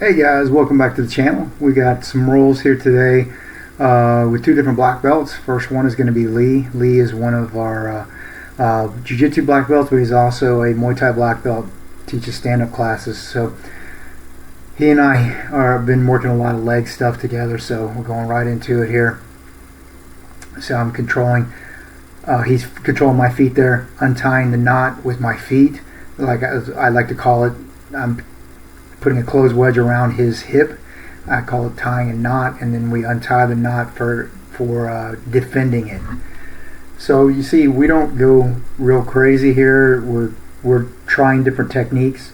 Hey guys, welcome back to the channel. We got some rolls here today with two different black belts. First one is going to be Lee. Lee is one of our Jiu-Jitsu black belts, but he's also a Muay Thai black belt, teaches stand-up classes. So he and I have been working a lot of leg stuff together, so we're going right into it here. So I'm controlling, he's controlling my feet there, untying the knot with my feet, like I like to call it. I'm putting a closed wedge around his hip. I call it tying a knot, and then we untie the knot for defending it. So you see, we don't go real crazy here. We're trying different techniques.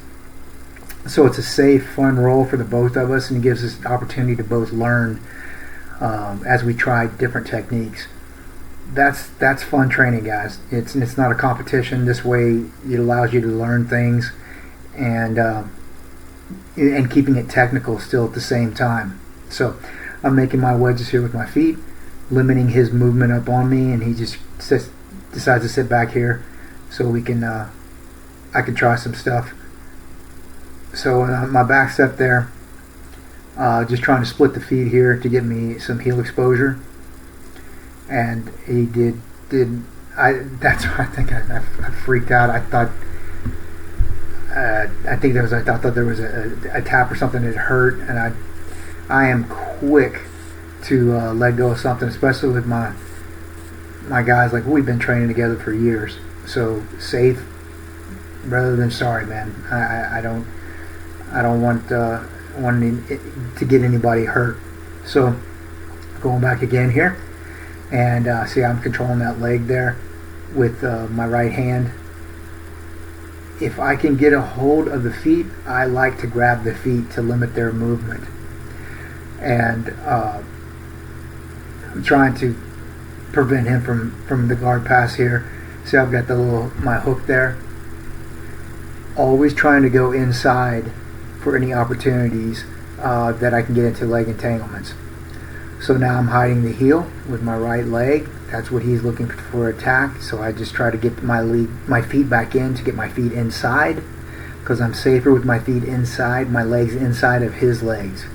So it's a safe, fun roll for the both of us, and it gives us the opportunity to both learn as we try different techniques. That's fun training, guys. It's not a competition. This way, it allows you to learn things and keeping it technical still at the same time. So I'm making my wedges here with my feet, limiting his movement up on me, and he just decides to sit back here so we can I can try some stuff. So my back step there, just trying to split the feet here to get me some heel exposure, and he did. That's why I think I freaked out. I thought there was a tap or something that hurt, and I am quick to let go of something, especially with my guys. Like, we've been training together for years, so safe rather than sorry, man. I don't want to get anybody hurt. So going back again here, and see, I'm controlling that leg there with my right hand. If I can get a hold of the feet, I like to grab the feet to limit their movement. And I'm trying to prevent him from the guard pass here. See, I've got my hook there. Always trying to go inside for any opportunities that I can get into leg entanglements. So now I'm hiding the heel with my right leg. That's what he's looking for, attack. So I just try to get my feet back in to get my feet inside, because I'm safer with my feet inside, my legs inside of his legs.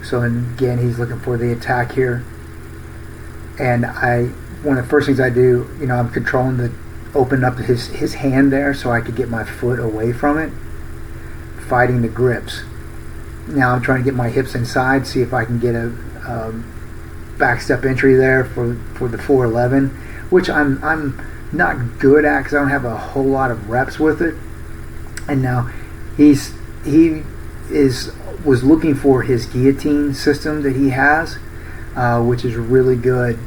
So again, he's looking for the attack here. And one of the first things I do, I'm controlling open up his hand there so I could get my foot away from it, fighting the grips. Now I'm trying to get my hips inside, see if I can get a back step entry there for the 411, which I'm not good at because I don't have a whole lot of reps with it. And now he was looking for his guillotine system that he has, which is really good,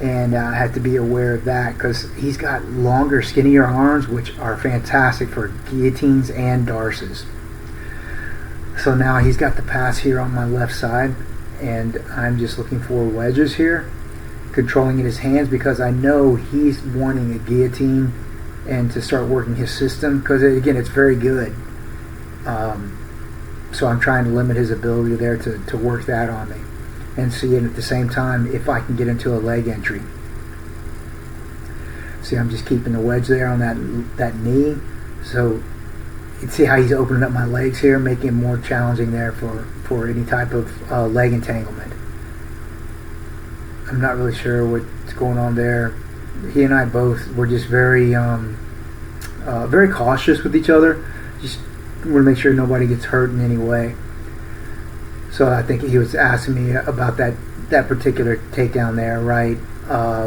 and I have to be aware of that because he's got longer, skinnier arms, which are fantastic for guillotines and darces. So now he's got the pass here on my left side, and I'm just looking for wedges here, controlling in his hands because I know he's wanting a guillotine and to start working his system, because again, it's very good. So I'm trying to limit his ability there to work that on me, and see it at the same time if I can get into a leg entry. See, I'm just keeping the wedge there on that knee. So you can see how he's opening up my legs here, making it more challenging there for any type of leg entanglement. I'm not really sure what's going on there. He and I both were just very very cautious with each other. Just want to make sure nobody gets hurt in any way. So I think he was asking me about that particular takedown there, right?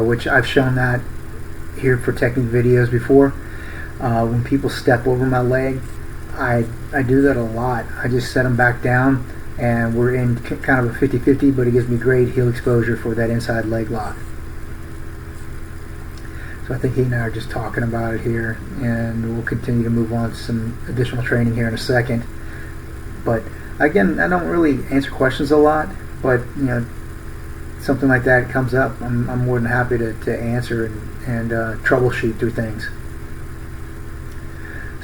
Which I've shown that here for technique videos before. When people step over my leg, I do that a lot. I just set them back down, and we're in kind of a 50-50, but it gives me great heel exposure for that inside leg lock. So I think he and I are just talking about it here, and we'll continue to move on to some additional training here in a second. But again, I don't really answer questions a lot, but something like that comes up, I'm more than happy to answer and troubleshoot through things.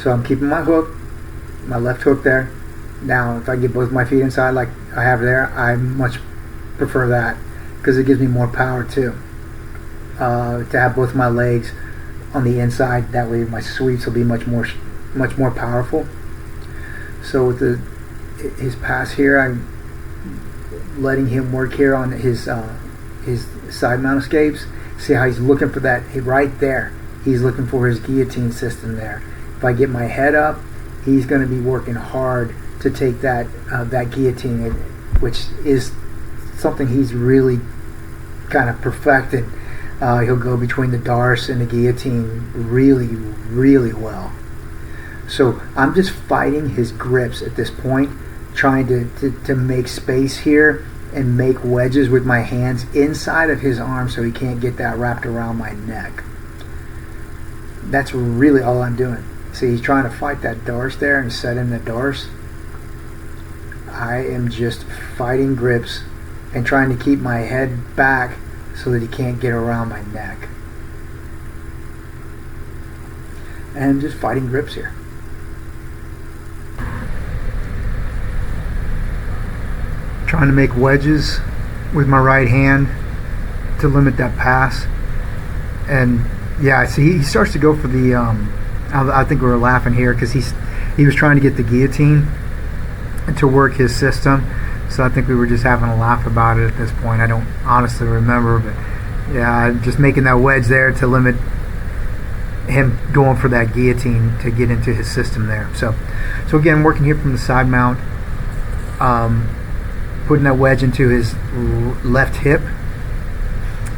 So I'm keeping my hook, my left hook there. Now if I get both my feet inside like I have there, I much prefer that because it gives me more power too, to have both my legs on the inside. That way my sweeps will be much more powerful. So with his pass here. I'm letting him work here on his side mount escapes. See how he's looking for that right there. He's looking for his guillotine system there. If I get my head up, he's going to be working hard to take that guillotine, which is something he's really kind of perfected. He'll go between the darce and the guillotine really, really well. So I'm just fighting his grips at this point, trying to make space here and make wedges with my hands inside of his arm so he can't get that wrapped around my neck. That's really all I'm doing. See, he's trying to fight that darce there and set in the darce. I am just fighting grips and trying to keep my head back so that he can't get around my neck. And I'm just fighting grips here. Trying to make wedges with my right hand to limit that pass. And yeah, see, he starts to go for the I think we were laughing here because he was trying to get the guillotine to work his system. So I think we were just having a laugh about it at this point. I don't honestly remember, but yeah, just making that wedge there to limit him going for that guillotine to get into his system there. So again, working here from the side mount, putting that wedge into his left hip.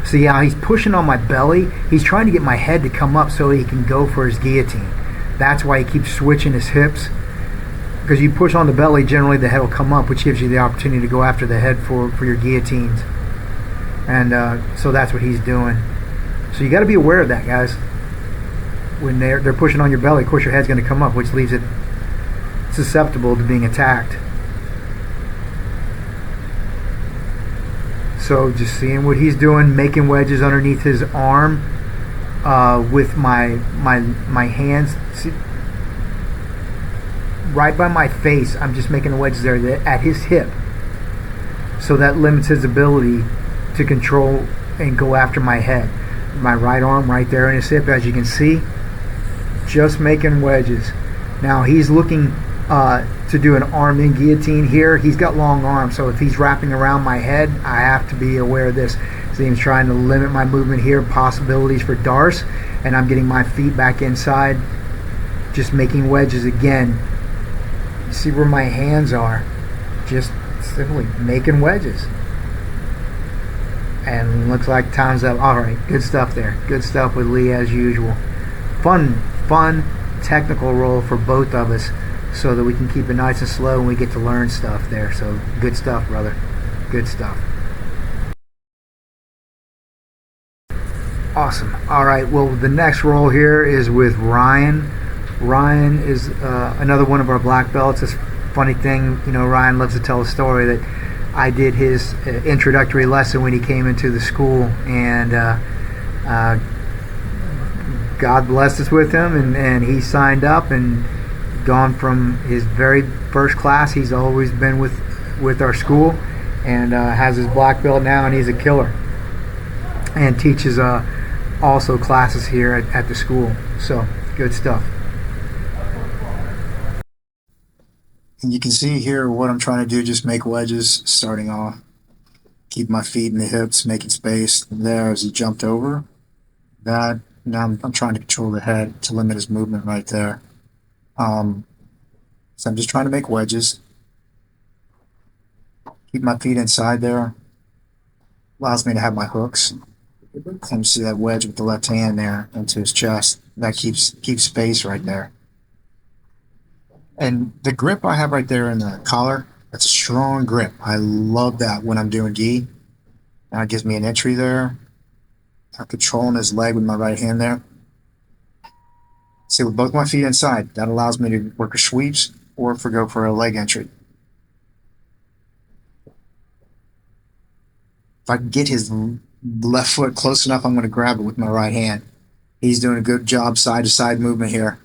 See how he's pushing on my belly? He's trying to get my head to come up so he can go for his guillotine. That's why he keeps switching his hips. Because you push on the belly, generally the head will come up, which gives you the opportunity to go after the head for your guillotines. And so that's what he's doing. So you got to be aware of that, guys. When they're pushing on your belly, of course your head's going to come up, which leaves it susceptible to being attacked. So just seeing what he's doing, making wedges underneath his arm with my hands. See, right by my face, I'm just making the wedges there at his hip. So that limits his ability to control and go after my head. My right arm right there in his hip, as you can see, just making wedges. Now he's looking to do an arm in guillotine here. He's got long arms, so if he's wrapping around my head, I have to be aware of this. So he's trying to limit my movement here, possibilities for darce, and I'm getting my feet back inside, just making wedges again. You see where my hands are, just simply making wedges. And looks like time's up. Alright, good stuff there. Good stuff with Lee as usual. Fun technical roll for both of us so that we can keep it nice and slow and we get to learn stuff there. So good stuff, brother. Good stuff. Awesome. Alright, well, the next roll here is with Ryan. Ryan is another one of our black belts. It's a funny thing, you know, Ryan loves to tell a story that I did his introductory lesson when he came into the school, and God blessed us with him, and he signed up and gone from his very first class. He's always been with our school, and has his black belt now, and he's a killer, and teaches also classes here at the school. So good stuff. And you can see here what I'm trying to do, just make wedges starting off. Keep my feet in the hips, making space. There as he jumped over. That, now I'm trying to control the head to limit his movement right there. So I'm just trying to make wedges. Keep my feet inside there. Allows me to have my hooks. And you see that wedge with the left hand there into his chest. That keeps space right there. And the grip I have right there in the collar, that's a strong grip. I love that when I'm doing gi. Now it gives me an entry there. I'm controlling his leg with my right hand there. See, with both my feet inside, that allows me to work a sweeps or go for a leg entry. If I can get his left foot close enough, I'm going to grab it with my right hand. He's doing a good job side-to-side movement here.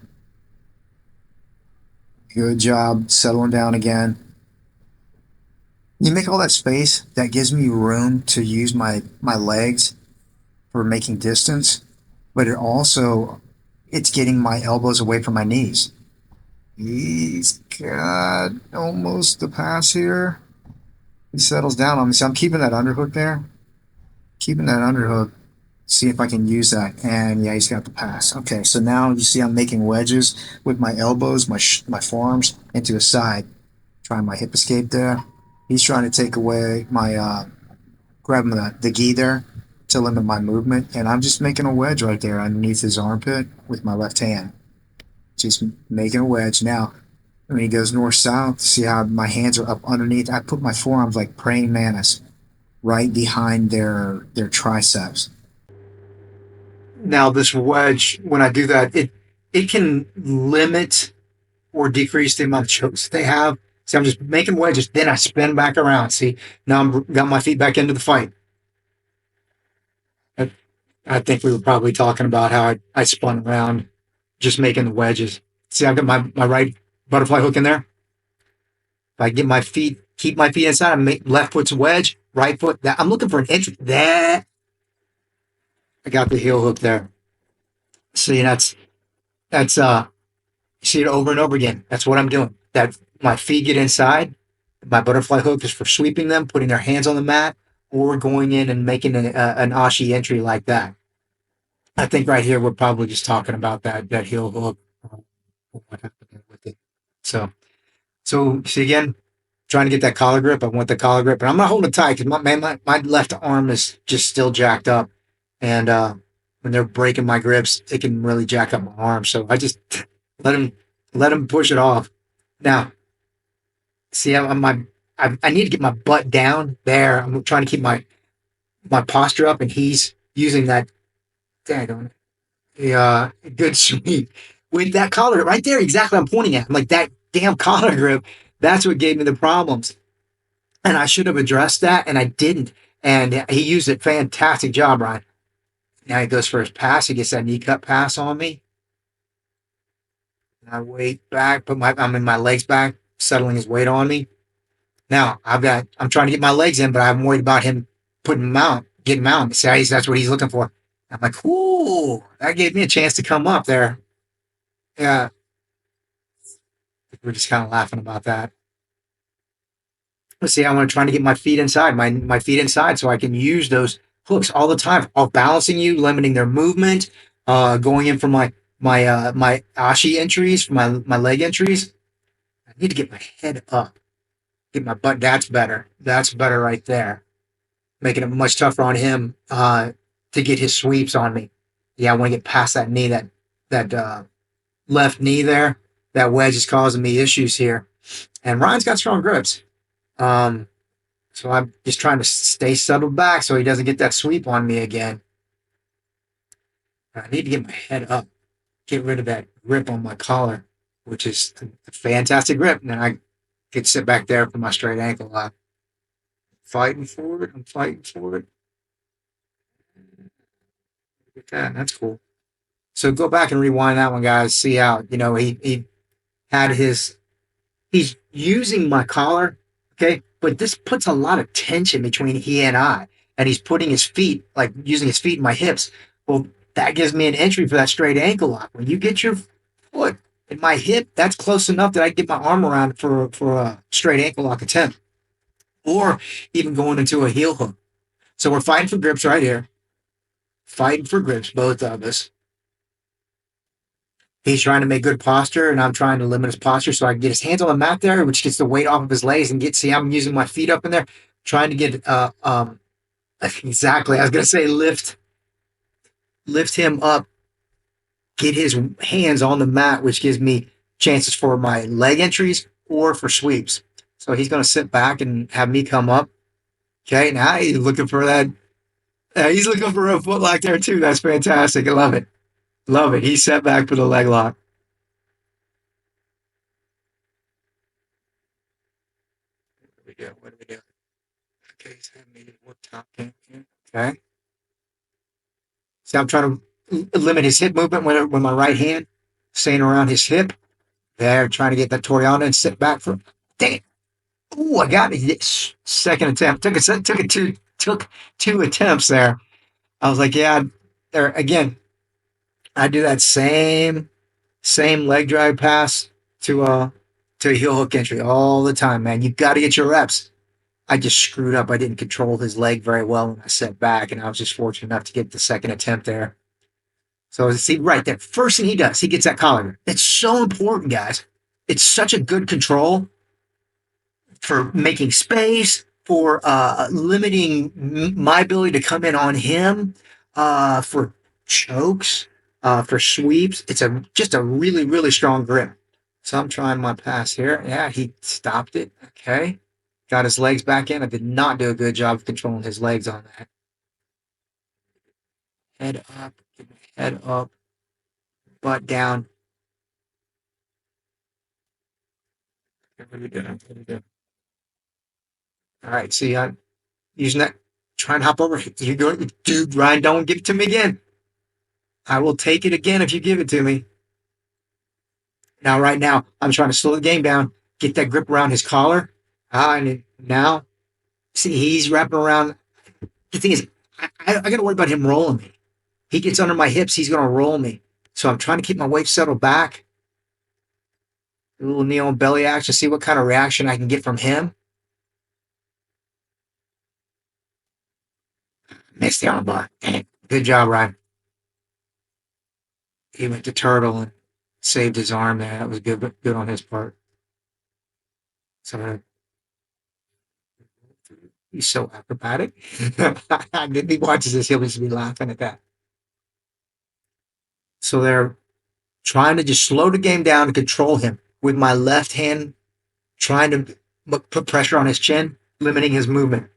Good job settling down again. You make all that space, that gives me room to use my legs for making distance, but it's getting my elbows away from my knees. He's God, almost the pass here. He settles down on me. So I'm keeping that underhook there. Keeping that underhook. See if I can use that. And yeah, he's got the pass. Okay, so now you see I'm making wedges with my elbows, my forearms into a side. Trying my hip escape there. He's trying to take away my grabbing the gi there to limit my movement, and I'm just making a wedge right there underneath his armpit with my left hand. Just making a wedge. Now, when he goes north south, see how my hands are up underneath? I put my forearms like praying mantis right behind their triceps. Now, this wedge, when I do that, it can limit or decrease the amount of chokes they have. See, I'm just making wedges, then I spin back around. See, now I'm got my feet back into the fight. I, I think we were probably talking about how I spun around, just making the wedges. See, I've got my right butterfly hook in there. If I get my feet, keep my feet inside, I make left foot's wedge, right foot. That I'm looking for an entry. That I got the heel hook there. See, that's you see it over and over again. That's what I'm doing. That my feet get inside. My butterfly hook is for sweeping them, putting their hands on the mat, or going in and making an ashi entry like that. I think right here we're probably just talking about that heel hook. What happened with it? So see again, trying to get that collar grip. I want the collar grip, but I'm not holding it tight because my left arm is just still jacked up, and when they're breaking my grips, it can really jack up my arm. So I just let him let him push it off. Now, see, I need to get my butt down there. I'm trying to keep my posture up, and he's using that daggone good sweep with that collar right there. Exactly, I'm pointing at. I'm like that damn collar grip. That's what gave me the problems, and I should have addressed that, and I didn't. And he used it. Fantastic job, Ryan. Now he goes for his pass. He gets that knee cut pass on me. I wait back, I'm in my legs back, settling his weight on me. Now I'm trying to get my legs in, but I'm worried about him putting them out, getting them out. See, that's what he's looking for. I'm like, ooh, that gave me a chance to come up there. Yeah, we're just kind of laughing about that. Let's see, I want to try to get my feet inside, my feet inside, so I can use those hooks all the time, all balancing you, limiting their movement, going in for my ashi entries, for my leg entries. I need to get my head up, get my butt. That's better. That's better right there, making it much tougher on him to get his sweeps on me. Yeah, I want to get past that knee, that left knee there. That wedge is causing me issues here. And Ryan's got strong grips. Um, so I'm just trying to stay settled back so he doesn't get that sweep on me again. I need to get my head up, get rid of that grip on my collar, which is a fantastic grip. And then I could sit back there for my straight ankle lock. Fighting for it. I'm fighting for it. Look at that. That's cool. So go back and rewind that one, guys. See how, he had he's using my collar, okay? But this puts a lot of tension between he and I. And he's putting his feet, like using his feet in my hips. Well, that gives me an entry for that straight ankle lock. When you get your foot in my hip, that's close enough that I can get my arm around for a straight ankle lock attempt. Or even going into a heel hook. So we're fighting for grips right here. Fighting for grips, both of us. He's trying to make good posture, and I'm trying to limit his posture so I can get his hands on the mat there, which gets the weight off of his legs and see, I'm using my feet up in there, trying to get exactly. I was gonna say lift him up, get his hands on the mat, which gives me chances for my leg entries or for sweeps. So he's gonna sit back and have me come up. Okay, now he's looking for that. He's looking for a foot lock there too. That's fantastic. I love it. Love it. He set back for the leg lock. What do we do? What do we do? Okay, he's having me one top in here. Okay. See, I'm trying to limit his hip movement with my right hand, staying around his hip. There, trying to get that Toriana and sit back for. Dang it! Ooh, I got it. Second attempt. Took two attempts there. I was like, yeah. There again. I do that same leg drag pass to to heel hook entry all the time, man. You got to get your reps. I just screwed up. I didn't control his leg very well when I set back, and I was just fortunate enough to get the second attempt there. So see, right there, first thing he does, he gets that collar. It's so important, guys. It's such a good control for making space, for limiting my ability to come in on him, for chokes, for sweeps. It's just a really, really strong grip. So I'm trying my pass here. Yeah, he stopped it. Okay. Got his legs back in. I did not do a good job of controlling his legs on that. Head up, butt down. What are you doing? What are you doing? All right, see, I'm using that. Try and hop over. You go, dude, Ryan, don't give it to me again. I will take it again if you give it to me. Now, right now, I'm trying to slow the game down, get that grip around his collar. And now, see, he's wrapping around. The thing is, I got to worry about him rolling me. He gets under my hips, he's going to roll me. So I'm trying to keep my weight settled back. A little knee on belly action, see what kind of reaction I can get from him. Missed the armbar. Good job, Ryan. He went to turtle and saved his arm there. That was good on his part. So he's so acrobatic. If he watches this, he'll just be laughing at that. So they're trying to just slow the game down to control him with my left hand, trying to put pressure on his chin, limiting his movement.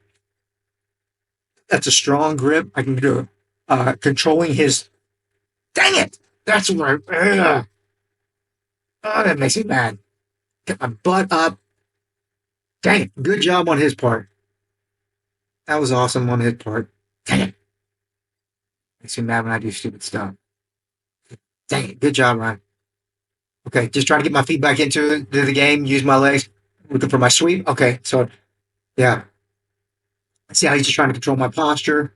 That's a strong grip. I can do controlling his. Dang it! That's where. Oh, that makes me mad. Get my butt up. Dang it! Good job on his part. That was awesome on his part. Dang it! Makes me mad when I do stupid stuff. Dang it! Good job, Ryan. Okay, just trying to get my feet back into the game. Use my legs. Looking for my sweep. Okay, so yeah. See how he's just trying to control my posture.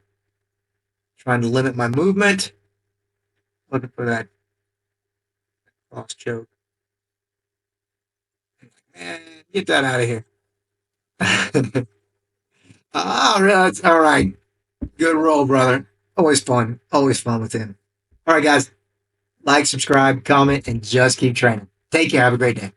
Trying to limit my movement. Looking for that cross choke. Man, get that out of here. All right. Good roll, brother. Always fun. Always fun with him. All right, guys. Like, subscribe, comment, and just keep training. Take care. Have a great day.